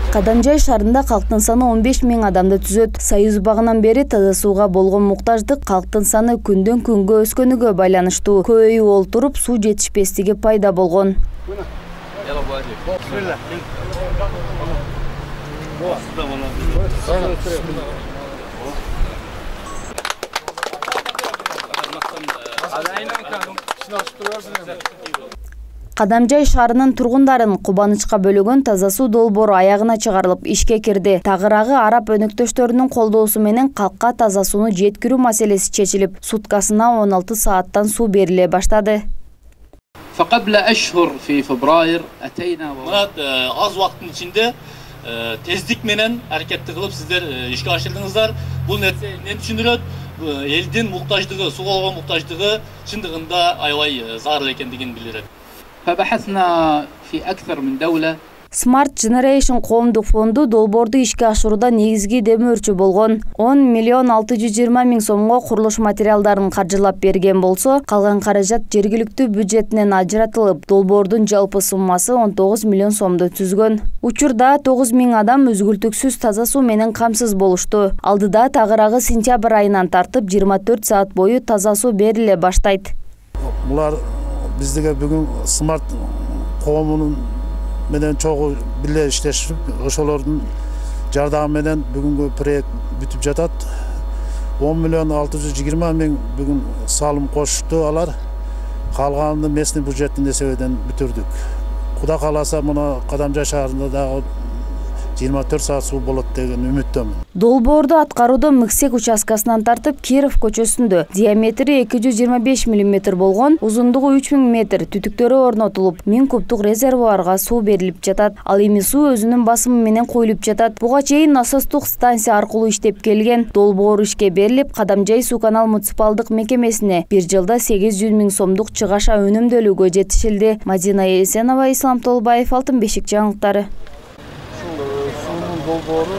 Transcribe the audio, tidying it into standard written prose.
Кадамжай шаарында калктын саны 15 000 адамды түзөт. Союз багынан бери таза сууга болгон муктаждык калктын саны күндөн күнгө өскөнүгө байланыштуу. Көбөйүп олтуруп суу жетишпестиги пайда болгон. Кадамжай шаарынын тургундарын кубанычка бөлөгөн таза суу долбоору аягына чыгарылып ишке кирди. Тагыраагы араб өнөктөштөрүнүн колдоосу менен калкка таза сууну жеткирүү маселеси чечилип, суткасына 16 сааттан суу бериле баштады. فقبل أشهر في فبراير أتينا az vaqtın içinde tezlik menen hareketli kılıp sizler işe aşırdınızlar. Bu ne düşünürüt? Eldin muhtaçlığı, su olgan muhtaçlığı şındığında aybay zararlı ekendigini bildirir. فبحثنا في أكثر من دولة. Smart Generation коомдук фонду долбоорду ишке ашырууда негизги демөөрчү болгон. 10 620 000 сомго курулуш материалдарын каржылап берген болсо, калган каражат жергиликтүү бюджетинен ажыратылып, долбоордун жалпы суммасы 19 миллион сомду түзгөн. Учурда 9 000 адам үзгүлтүксүз таза суу менен камсыз болушту. Алдыда тагыраагы сентябрь айынан тартып 24 саат бою таза суу бериле баштайт. Булар биздиге бүгүн Smart коомунун менен чогуу бирге иштешип, ошолордун жардамы менен бүгүнкү проект бүтүп жатат. 10 620 000 бүгүн салым кошту алар. Калганын местный бюджеттин эсебинен бүтүрдүк. Куда кааласа мына Кадамжай шаарында дагы 24 саат суу болот деген үмүттөмүн. Долбоорду аткарууда Мыксек участкасынан тартып Киров көчөсүндө диаметри 225 мм болгон, узундугу 3000 метр түтүктөрү орнотулуп, 1000 кубтук резервуарга суу берилип жатат. Ал эми суу өзүнүн басымы менен коюлуп жатат. Буга чейин насостук станция аркылуу иштеп келген. Долбоор ишке берилип, Кадамжай суу канал муниципалдык мекемесине бир жылда 800 000 сомдук чыгаша өнүмдөлүүгө жетишилди. Мадина Есенова, Ислам Толбаев, Алтын бешик жаңылыктары. Долбоору